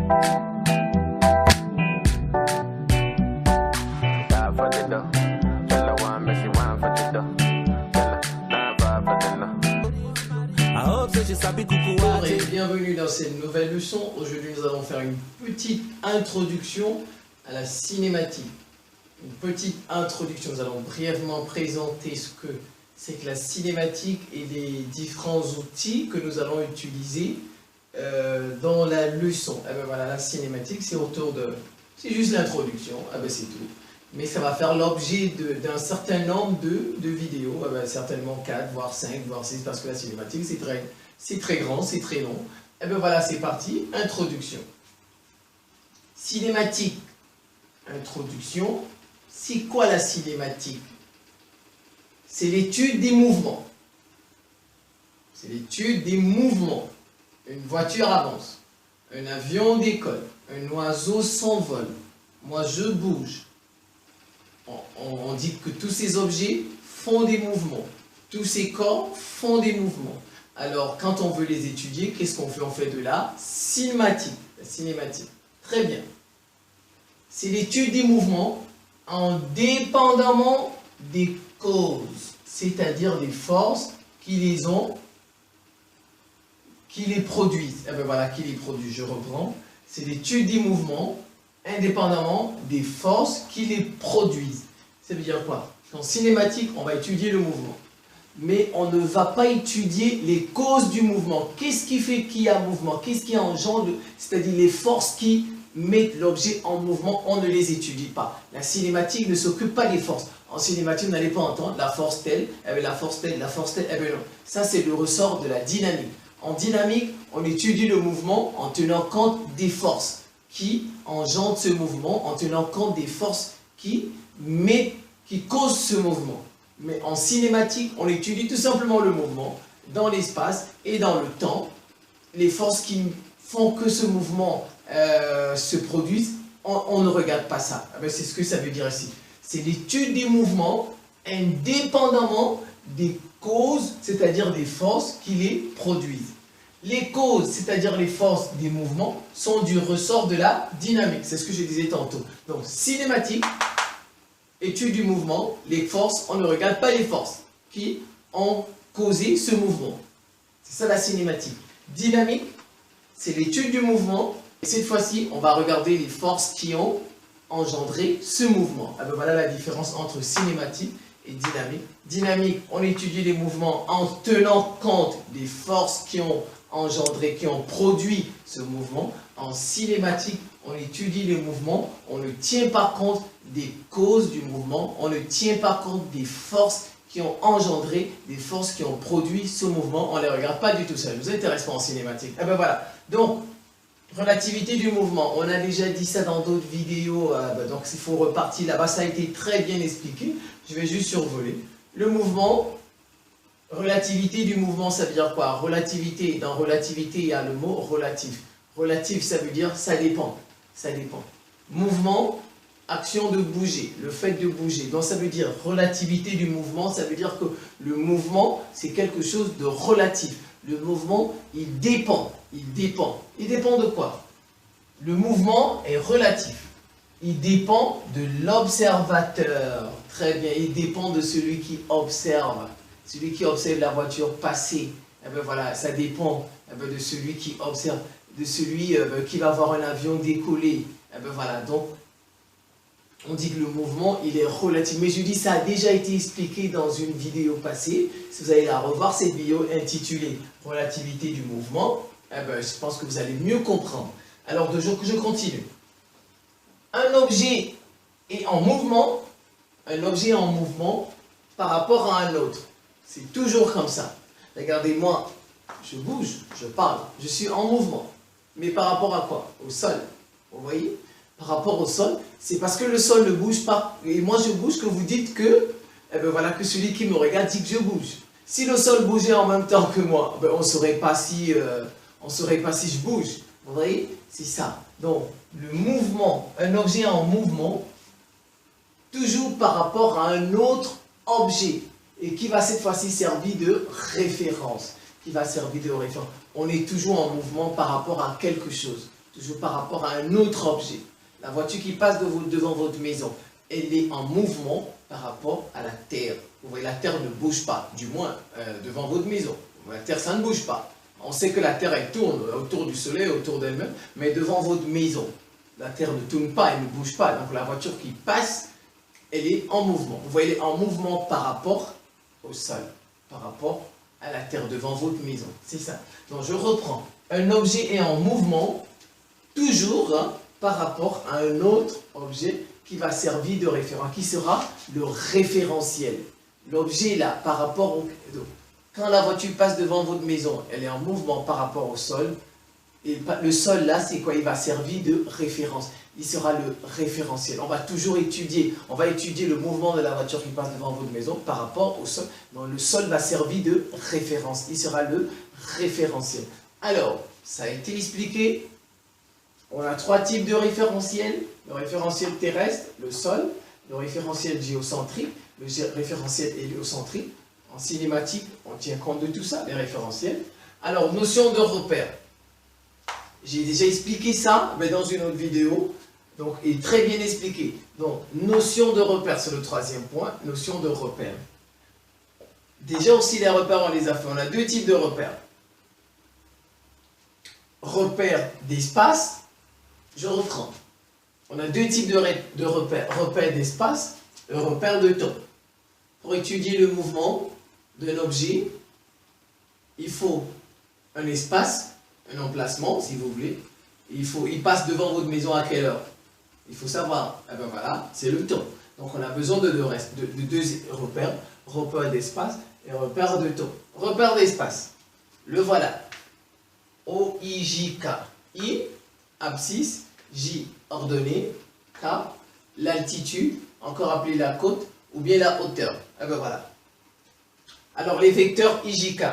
Bonjour et bienvenue dans cette nouvelle leçon. Aujourd'hui, nous allons faire une petite introduction à la cinématique. Une petite introduction. Nous allons brièvement présenter ce que c'est que la cinématique et les différents outils que nous allons utiliser dans la leçon. Eh ben voilà, la cinématique, c'est autour de... C'est juste l'introduction, eh ben c'est tout. Mais ça va faire l'objet d'un certain nombre de vidéos, eh ben certainement 4, voire 5, voire 6, parce que la cinématique, c'est très grand, c'est très long. Et bien voilà, c'est parti, introduction. Cinématique, introduction. C'est quoi la cinématique? C'est l'étude des mouvements. C'est l'étude des mouvements. Une voiture avance, un avion décolle, un oiseau s'envole, moi je bouge. On dit que tous ces objets font des mouvements, tous ces corps font des mouvements. Alors, quand on veut les étudier, qu'est-ce qu'on fait? On fait de la cinématique. La cinématique. Très bien. C'est l'étude des mouvements indépendamment des causes, c'est-à-dire des forces qui les ont, qui les produisent. Eh bien voilà, qui les produisent. Je reprends. C'est l'étude des mouvements indépendamment des forces qui les produisent. Ça veut dire quoi? En cinématique, on va étudier le mouvement. Mais on ne va pas étudier les causes du mouvement. Qu'est-ce qui fait qu'il y a mouvement? Qu'est-ce qui engendre, c'est-à-dire les forces qui mettent l'objet en mouvement, on ne les étudie pas. La cinématique ne s'occupe pas des forces. En cinématique, vous n'allez pas entendre la force telle, la force telle, la force telle, non. Ça, c'est le ressort de la dynamique. En dynamique, on étudie le mouvement en tenant compte des forces qui engendrent ce mouvement, en tenant compte des forces qui causent ce mouvement. Mais en cinématique, on étudie tout simplement le mouvement dans l'espace et dans le temps. Les forces qui font que ce mouvement se produise, on ne regarde pas ça. C'est ce que ça veut dire ici. C'est l'étude des mouvements indépendamment des causes, c'est-à-dire des forces qui les produisent. Les causes, c'est-à-dire les forces des mouvements, sont du ressort de la dynamique. C'est ce que je disais tantôt. Donc, cinématique, étude du mouvement, les forces, on ne regarde pas les forces qui ont causé ce mouvement. C'est ça la cinématique. Dynamique, c'est l'étude du mouvement. Et cette fois-ci, on va regarder les forces qui ont engendré ce mouvement. Ah ben voilà la différence entre cinématique et dynamique. Dynamique, on étudie les mouvements en tenant compte des forces qui ont engendré, qui ont produit ce mouvement. En cinématique, on étudie les mouvements, on ne tient pas compte des causes du mouvement, on ne tient pas compte des forces qui ont engendré, des forces qui ont produit ce mouvement, on ne les regarde pas du tout, ça ne nous intéresse pas en cinématique. Et ben voilà, donc, relativité du mouvement, on a déjà dit ça dans d'autres vidéos, donc il faut repartir là-bas, ça a été très bien expliqué, je vais juste survoler. Le mouvement, relativité du mouvement, ça veut dire quoi? Relativité, dans relativité, il y a le mot relatif. Relatif, ça veut dire ça dépend, ça dépend. Mouvement, action de bouger, le fait de bouger. Donc ça veut dire relativité du mouvement, ça veut dire que le mouvement, c'est quelque chose de relatif. Le mouvement, il dépend, il dépend. Il dépend de quoi? Le mouvement est relatif. Il dépend de l'observateur. Très bien, il dépend de celui qui observe. Celui qui observe la voiture passer. Eh bien voilà, ça dépend de celui qui observe, de celui qui va voir un avion décoller. Eh bien voilà, donc on dit que le mouvement, il est relatif. Mais je dis, ça a déjà été expliqué dans une vidéo passée. Si vous allez la revoir, cette vidéo intitulée « Relativité du mouvement », eh ben, je pense que vous allez mieux comprendre. Alors, je continue. Un objet est en mouvement, par rapport à un autre. C'est toujours comme ça. Regardez-moi, je bouge, je parle, je suis en mouvement. Mais par rapport à quoi? Au sol. Vous voyez? Par rapport au sol, c'est parce que le sol ne bouge pas, et moi je bouge, que vous dites que, eh ben voilà, que celui qui me regarde dit que je bouge. Si le sol bougeait en même temps que moi, ben on ne saurait pas si je bouge. Vous voyez? C'est ça. Donc, le mouvement, un objet en mouvement, toujours par rapport à un autre objet, et qui va cette fois-ci servir de référence. On est toujours en mouvement par rapport à quelque chose. toujours par rapport à un autre objet. La voiture qui passe devant votre maison, elle est en mouvement par rapport à la terre. Vous voyez, la terre ne bouge pas, du moins devant votre maison. La terre, ça ne bouge pas. On sait que la terre, elle tourne autour du soleil, autour d'elle-même, mais devant votre maison, la terre ne tourne pas, elle ne bouge pas. Donc la voiture qui passe, elle est en mouvement. Vous voyez, elle est en mouvement par rapport au sol, par rapport à la terre devant votre maison. C'est ça. Donc je reprends. Un objet est en mouvement, toujours par rapport à un autre objet qui va servir de référent, qui sera le référentiel. L'objet là, par rapport au... Quand la voiture passe devant votre maison, elle est en mouvement par rapport au sol. Et le sol là, c'est quoi? Il va servir de référence. Il sera le référentiel. On va toujours étudier, on va étudier le mouvement de la voiture qui passe devant votre maison par rapport au sol. Donc le sol va servir de référence. Il sera le référentiel. Alors, ça a été expliqué. On a 3 types de référentiels. Le référentiel terrestre, le sol. Le référentiel géocentrique, le référentiel héliocentrique. En cinématique, on tient compte de tout ça, les référentiels. Alors, notion de repère. J'ai déjà expliqué ça, mais dans une autre vidéo. Donc, il est très bien expliqué. Donc, notion de repère, c'est le 3e point. Notion de repère. Déjà aussi, les repères, on les a fait. On a 2 types de repères. Repère d'espace. Je reprends. On a 2 types de repères. Repère d'espace et repère de temps. Pour étudier le mouvement d'un objet, il faut un espace, un emplacement, si vous voulez. Il passe devant votre maison à quelle heure? Il faut savoir. Eh bien voilà, c'est le temps. Donc on a besoin de 2 repères. Repère d'espace et repère de temps. Repère d'espace. Le voilà. O-I-J-K. I, abscisse. J, ordonnée. K, l'altitude, encore appelée la côte, ou bien la hauteur. Eh bien voilà. Alors les vecteurs IJK,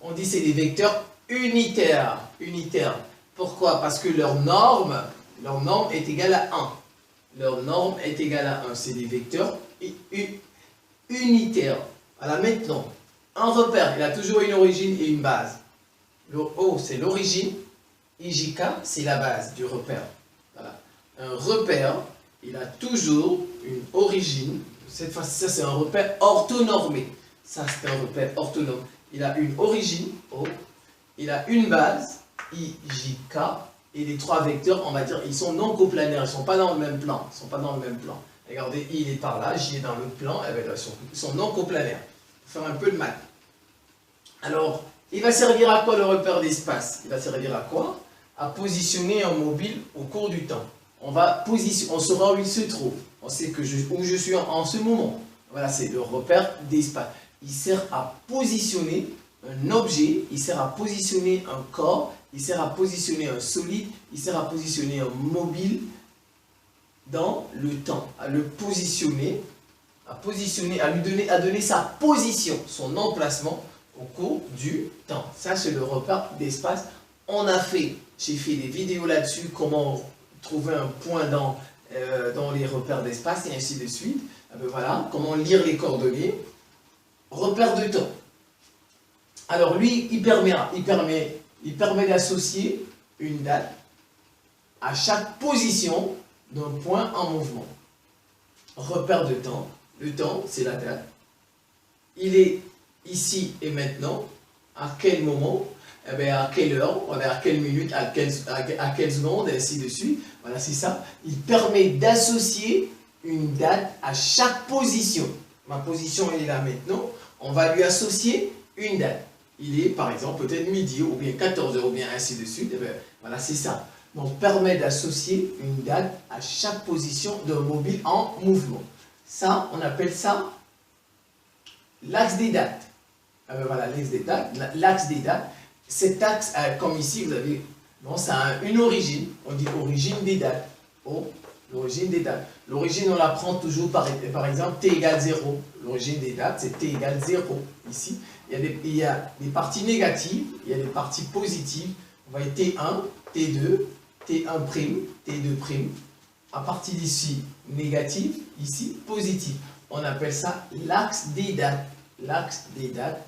on dit c'est des vecteurs unitaires. Unitaires. Pourquoi? Parce que leur norme est égale à 1. Leur norme est égale à 1. C'est des vecteurs unitaires. Voilà, maintenant, un repère, il a toujours une origine et une base. Le O, c'est l'origine. IJK, c'est la base du repère. Voilà. Un repère, il a toujours une origine. Cette fois-ci, ça c'est un repère orthonormé. Ça c'est un repère orthonormé. Il a une origine, O. Il a une base, IJK. Et les 3 vecteurs, on va dire, ils sont non coplanaires. Ils ne sont pas dans le même plan. Ils sont pas dans le même plan. Regardez, I il est par là, J est dans l'autre plan. Eh bien, ils sont non coplanaires. Faire un peu de maths. Alors, il va servir à quoi le repère d'espace? Il va servir à quoi? À positionner un mobile au cours du temps. On saura où il se trouve. On sait où je suis en ce moment. Voilà, c'est le repère d'espace. Il sert à positionner un objet, il sert à positionner un corps, il sert à positionner un solide, il sert à positionner un mobile dans le temps. À le positionner, à donner sa position, son emplacement au cours du temps. Ça, c'est le repère d'espace. J'ai fait des vidéos là-dessus, comment trouver un point dans les repères d'espace et ainsi de suite. Voilà, comment lire les coordonnées. Repère de temps. Alors lui, il permet d'associer une date à chaque position d'un point en mouvement. Repère de temps. Le temps, c'est la date. Il est ici et maintenant. À quel moment? Eh bien, à quelle heure, à quelle minute, à quelle seconde, et ainsi de suite. Voilà, c'est ça. Il permet d'associer une date à chaque position. Ma position est là maintenant. On va lui associer une date. Il est, par exemple, peut-être midi, ou bien 14 h, ou bien ainsi de suite. Eh bien, voilà, c'est ça. Donc, permet d'associer une date à chaque position d'un mobile en mouvement. Ça, on appelle ça l'axe des dates. Voilà, l'axe des dates. Cet axe, comme ici, vous avez, bon, ça a une origine. On dit origine des dates. L'origine des dates. L'origine, on la prend toujours par exemple T égale 0. L'origine des dates, c'est T égale 0. Ici, il y a des parties négatives, il y a des parties positives. On va être T1, T2, T1', T2'. À partir d'ici, négative, ici, positive. On appelle ça l'axe des dates. L'axe des dates.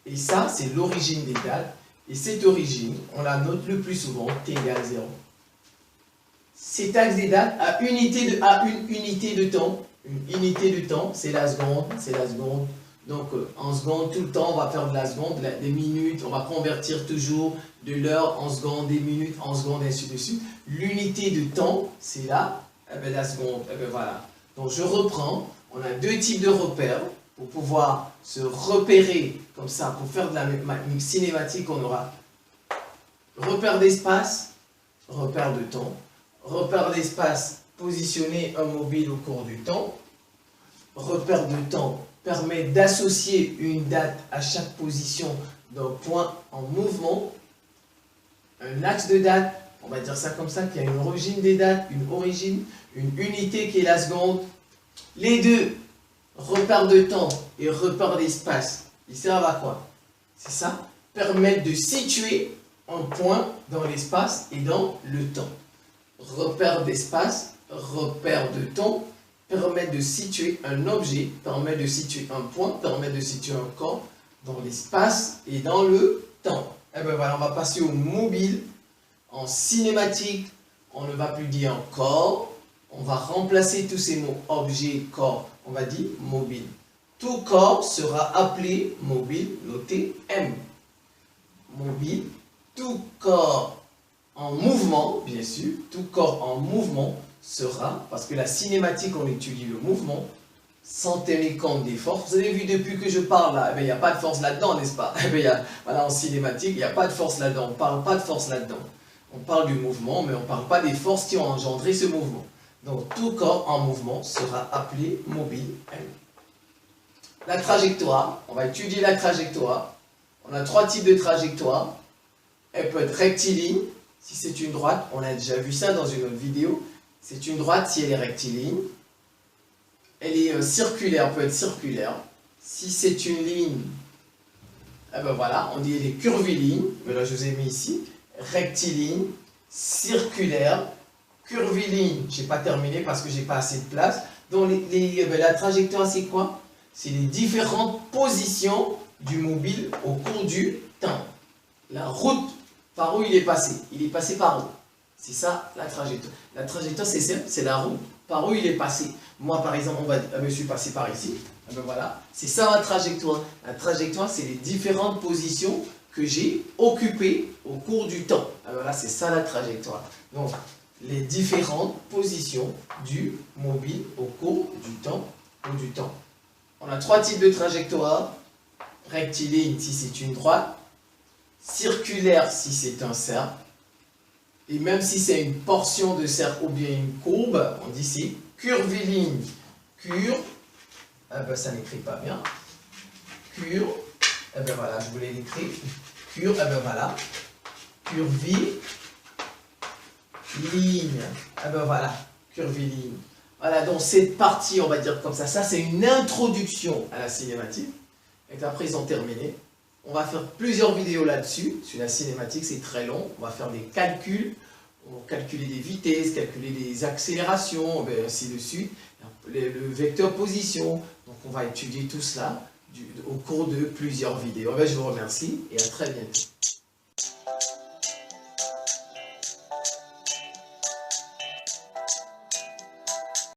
Et ça, c'est l'origine des dates. Et cette origine, on la note le plus souvent t égale 0. Cet axe des dates a une unité de temps. Une unité de temps, c'est la seconde, c'est la seconde. Donc en secondes, tout le temps, on va faire de la seconde, des minutes, on va convertir toujours de l'heure en secondes, des minutes en secondes, et ainsi de suite. L'unité de temps, c'est là, eh bien, la seconde, eh bien, voilà. Donc je reprends, on a deux types de repères pour pouvoir se repérer comme ça, pour faire de la cinématique, on aura repère d'espace, repère de temps, repère d'espace, positionner un mobile au cours du temps, repère de temps permet d'associer une date à chaque position d'un point en mouvement, un axe de date, on va dire ça comme ça, qu'il y a une origine des dates, une unité qui est la seconde. Les deux, repère de temps et repère d'espace, ils servent à quoi? C'est ça, permettent de situer un point dans l'espace et dans le temps. Repère d'espace, repère de temps, permet de situer un objet, permet de situer un point, permet de situer un corps dans l'espace et dans le temps. Et bien voilà, on va passer au mobile. En cinématique, on ne va plus dire corps, on va remplacer tous ces mots objet, corps, on va dire mobile. Tout corps sera appelé mobile, notez M. Mobile, tout corps en mouvement, bien sûr, tout corps en mouvement sera, parce que la cinématique, on étudie le mouvement, sans tenir compte des forces. Vous avez vu depuis que je parle là, il n'y a pas de force là-dedans, n'est-ce pas? Voilà, en cinématique, il n'y a pas de force là-dedans, on ne parle pas de force là-dedans. On parle du mouvement, mais on ne parle pas des forces qui ont engendré ce mouvement. Donc, tout corps en mouvement sera appelé mobile M. La trajectoire, on va étudier la trajectoire. On a trois types de trajectoires. Elle peut être rectiligne, si c'est une droite, on a déjà vu ça dans une autre vidéo. C'est une droite si elle est rectiligne. Elle est circulaire, peut être circulaire. Si c'est une ligne, eh ben voilà, on dit elle est curviligne. Mais là, je vous ai mis ici. Rectiligne, circulaire, curviligne. Je n'ai pas terminé parce que je n'ai pas assez de place. Donc, la trajectoire, c'est quoi? C'est les différentes positions du mobile au cours du temps. La route, par où il est passé? Il est passé par où? C'est ça la trajectoire. La trajectoire, c'est simple, c'est la route. Par où il est passé? Moi, par exemple, on va dire, je suis passé par ici. Ben voilà, c'est ça ma trajectoire. La trajectoire, c'est les différentes positions que j'ai occupées au cours du temps. Ben voilà, c'est ça la trajectoire. Donc, les différentes positions du mobile au cours du temps. On a trois types de trajectoires. Rectiligne, si c'est une droite. Circulaire, si c'est un cercle. Et même si c'est une portion de cercle ou bien une courbe, on dit c'est curviligne. Ça n'écrit pas bien. Voilà, je voulais l'écrire. Voilà. Curviligne. Voilà, curviligne. Voilà, donc cette partie, on va dire comme ça, c'est une introduction à la cinématique. Et après, ils ont terminé. On va faire plusieurs vidéos là-dessus. Sur la cinématique, c'est très long. On va faire des calculs. On va calculer des vitesses, calculer des accélérations, ainsi de suite. Le vecteur position. Donc, on va étudier tout cela au cours de plusieurs vidéos. Je vous remercie et à très bientôt.